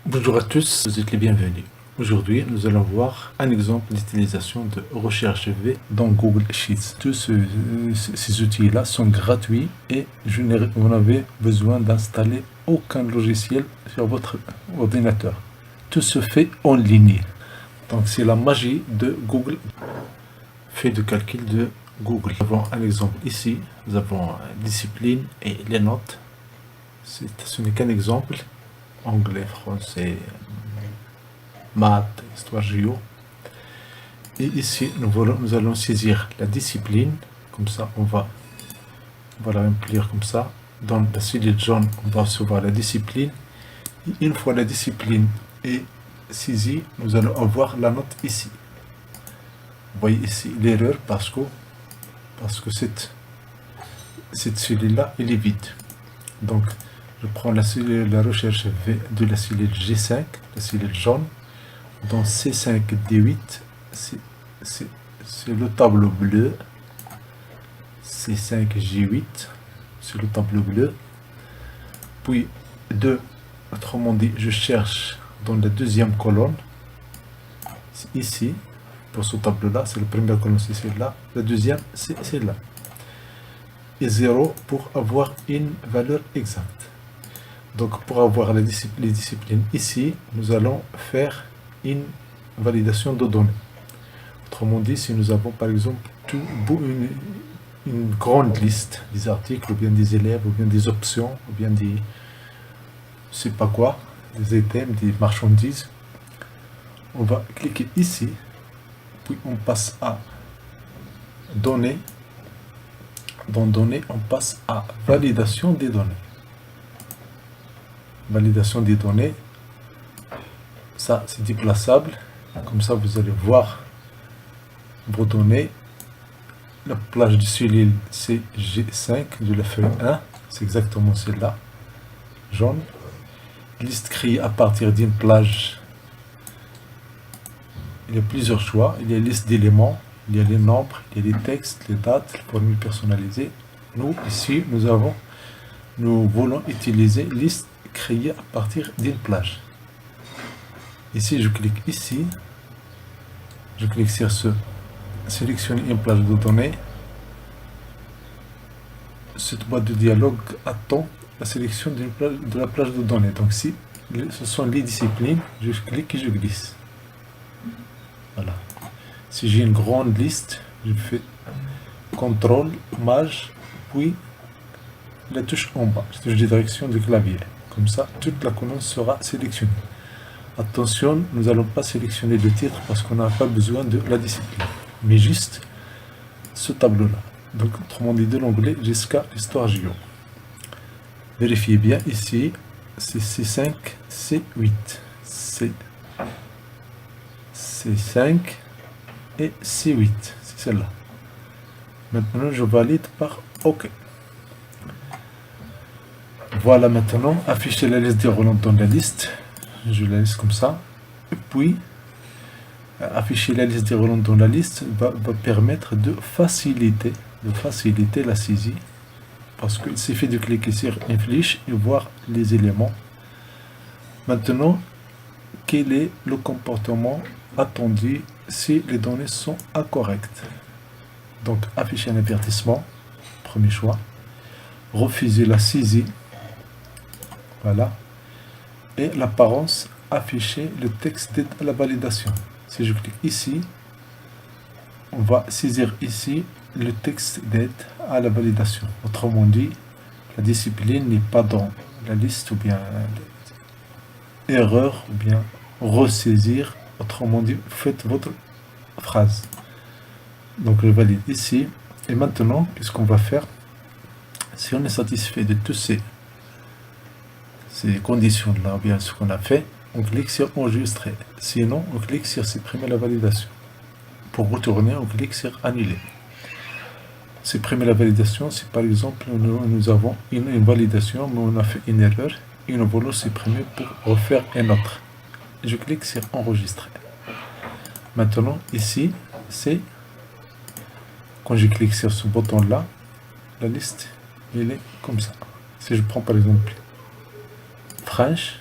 Bonjour à tous, vous êtes les bienvenus. Aujourd'hui, nous allons voir un exemple d'utilisation de recherche V dans Google Sheets. Tous ces outils-là sont gratuits et vous n'avez besoin d'installer aucun logiciel sur votre ordinateur. Tout se fait en ligne. Donc c'est la magie de Google, fait de calcul de Google. Nous avons un exemple ici, nous avons discipline et les notes. Ce n'est qu'un exemple. Anglais, français, maths, histoire géo. Et ici, nous allons saisir la discipline. Comme ça, on va la remplir comme ça. Dans la cellule jaune, on va recevoir la discipline. Et une fois la discipline est saisie, nous allons avoir la note ici. Vous voyez ici l'erreur parce que cette cellule-là, elle est vide. Donc, je prends la recherche V de la cellule G5, la cellule jaune. Dans C5D8, c'est le tableau bleu. C5G8, c'est le tableau bleu. Puis 2, autrement dit, je cherche dans la deuxième colonne. Ici, pour ce tableau-là, c'est la première colonne, c'est celle-là. La deuxième, c'est celle-là. Et 0 pour avoir une valeur exacte. Donc, pour avoir les disciplines ici, nous allons faire une validation de données. Autrement dit, si nous avons par exemple une grande liste des articles, ou bien des élèves, ou bien des options, ou bien des, je sais pas quoi, des items, des marchandises, on va cliquer ici, puis on passe à données. Dans données, on passe à validation des données. Validation des données, ça c'est déplaçable, comme ça vous allez voir vos données. La plage de cellule c'est G5 de la feuille 1, c'est exactement celle-là, jaune. Liste créée à partir d'une plage, il y a plusieurs choix, il y a liste d'éléments, il y a les nombres, il y a les textes, les dates, les formules personnalisées. Nous ici nous voulons utiliser liste créée à partir d'une plage. Ici, je clique ici. Je clique sur sélectionner une plage de données. Cette boîte de dialogue attend la sélection de la plage de données. Donc, si ce sont les disciplines, je clique et je glisse. Voilà. Si j'ai une grande liste, je fais CTRL, MAJ, puis la touche en bas, la touche de direction du clavier. Comme ça, toute la colonne sera sélectionnée. Attention, nous n'allons pas sélectionner le titre parce qu'on n'a pas besoin de la discipline, mais juste ce tableau-là. Donc, autrement dit, de l'onglet jusqu'à l'histoire géo. Vérifiez bien ici, c'est C5, C8, C5 et C8, c'est celle-là. Maintenant, je valide par OK. Voilà maintenant, afficher la liste déroulante dans la liste. Je la laisse comme ça. Et puis, afficher la liste déroulante dans la liste va permettre de faciliter la saisie. Parce qu'il suffit de cliquer sur une flèche et voir les éléments. Maintenant, quel est le comportement attendu si les données sont incorrectes? Donc, afficher un avertissement, premier choix. Refuser la saisie. Voilà. Et l'apparence, afficher le texte d'aide à la validation. Si je clique ici, on va saisir ici le texte d'aide à la validation. Autrement dit, la discipline n'est pas dans la liste, ou bien erreur, ou bien ressaisir. Autrement dit, faites votre phrase. Donc je valide ici. Et maintenant, qu'est-ce qu'on va faire? Si on est satisfait de tous ces conditions-là, ou bien ce qu'on a fait, on clique sur enregistrer. Sinon, on clique sur supprimer la validation. Pour retourner, on clique sur annuler. Supprimer la validation, si par exemple nous avons une validation, mais on a fait une erreur, et nous voulons supprimer pour refaire un autre. Je clique sur enregistrer. Maintenant, ici, c'est quand je clique sur ce bouton-là, la liste, elle est comme ça. Si je prends par exemple French,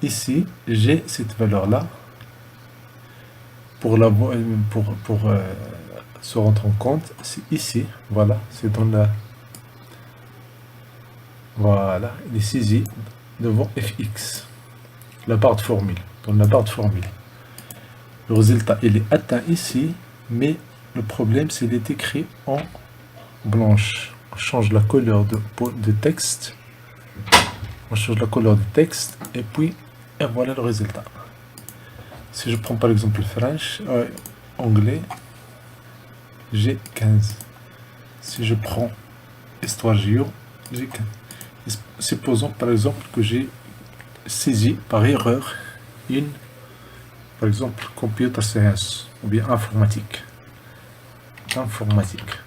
ici, j'ai cette valeur-là. Pour se rendre compte, c'est ici, voilà, c'est dans la... Voilà, il est saisi devant fx, la barre de formule, dans la barre de formule. Le résultat, il est atteint ici, mais le problème, c'est qu'il est écrit en blanche. On change la couleur de texte, on change la couleur de texte, et puis, et voilà le résultat. Si je prends par exemple le French, anglais, j'ai 15. Si je prends histoire géo, j'ai 15. Supposons par exemple que j'ai saisi par erreur par exemple, computer science ou bien informatique. Informatique.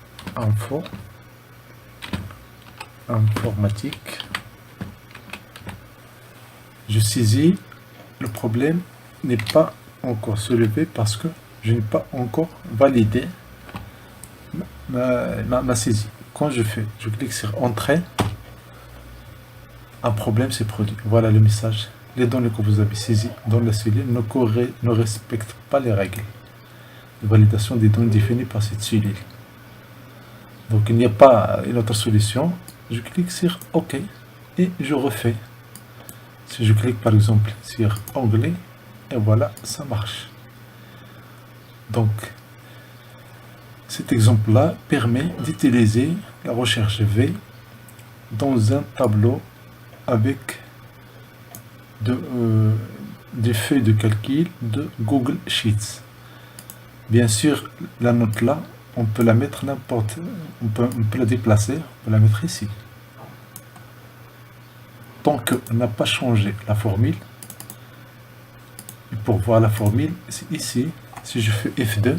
Je saisis, le problème n'est pas encore soulevé parce que je n'ai pas encore validé ma saisie. Quand je clique sur entrée, un problème s'est produit. Voilà le message. Les données que vous avez saisies dans la cellule ne respectent pas les règles de validation des données définies par cette cellule. Donc il n'y a pas une autre solution. Je clique sur OK et je refais. Si je clique par exemple sur anglais, et voilà, ça marche. Donc cet exemple-là permet d'utiliser la recherche V dans un tableau avec des feuilles de calcul de Google Sheets. Bien sûr, la note là, on peut la mettre n'importe, on peut la déplacer, on peut la mettre ici. Tant qu'on n'a pas changé la formule, et pour voir la formule, c'est ici. Si je fais F2,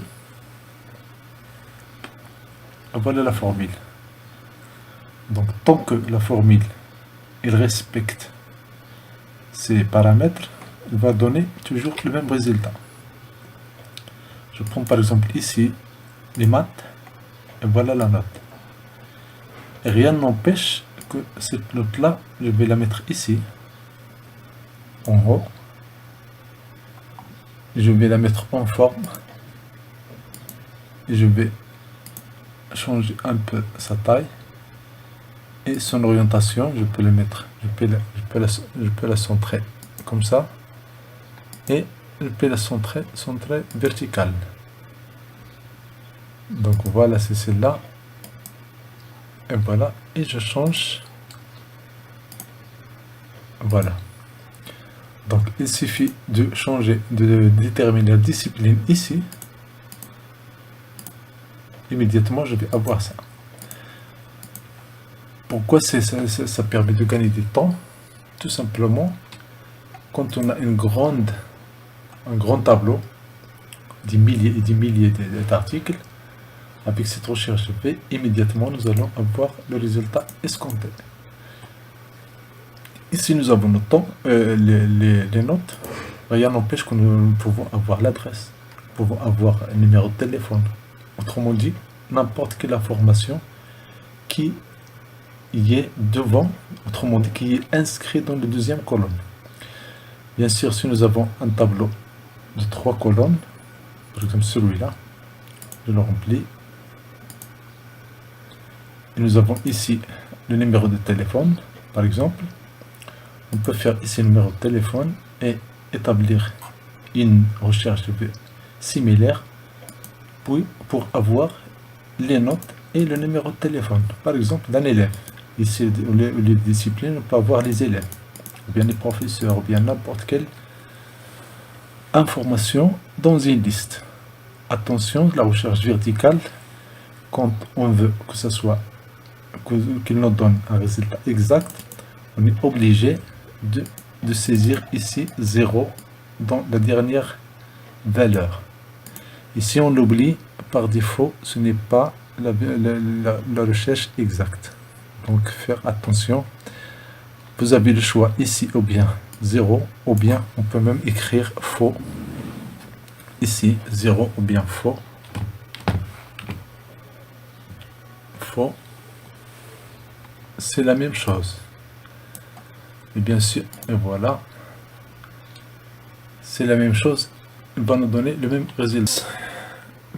voilà la formule. Donc tant que la formule elle respecte ces paramètres, elle va donner toujours le même résultat. Je prends par exemple ici les maths, et voilà la note. Et rien n'empêche que cette note-là, je vais la mettre ici, en haut. Je vais la mettre en forme. Et je vais changer un peu sa taille. Et son orientation, je peux le mettre, je peux la centrer comme ça. Et je peux la centrer verticale. Donc voilà, c'est celle-là. Et voilà, et je change. Voilà. Donc il suffit de changer, de déterminer la discipline ici. Immédiatement, je vais avoir ça. Pourquoi ça permet de gagner du temps? Tout simplement, quand on a un grand tableau, des milliers et des milliers d'articles, avec cette recherche V, immédiatement nous allons avoir le résultat escompté. Ici nous avons les notes. Rien n'empêche que nous pouvons avoir l'adresse, nous pouvons avoir un numéro de téléphone. Autrement dit, n'importe quelle information qui y est devant, autrement dit, qui est inscrit dans la deuxième colonne. Bien sûr, si nous avons un tableau de 3 colonnes, par exemple celui-là, je le remplis. Et nous avons ici le numéro de téléphone, par exemple. On peut faire ici le numéro de téléphone et établir une recherche similaire puis pour avoir les notes et le numéro de téléphone, par exemple, d'un élève. Ici, les disciplines, on peut avoir les élèves, ou bien les professeurs, ou bien n'importe quelle information dans une liste. Attention, la recherche verticale, quand on veut que ce soit qu'il nous donne un résultat exact, on est obligé de saisir ici 0 dans la dernière valeur. Et si on l'oublie, par défaut, ce n'est pas la recherche exacte. Donc, faire attention. Vous avez le choix ici, ou bien 0, ou bien on peut même écrire faux. Ici, 0 ou bien faux. Faux. C'est la même chose. Et bien sûr, et voilà. c'est la même chose, il va nous donner le même résultat.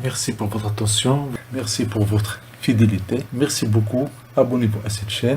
Merci pour votre attention, merci pour votre fidélité, merci beaucoup, abonnez-vous à cette chaîne.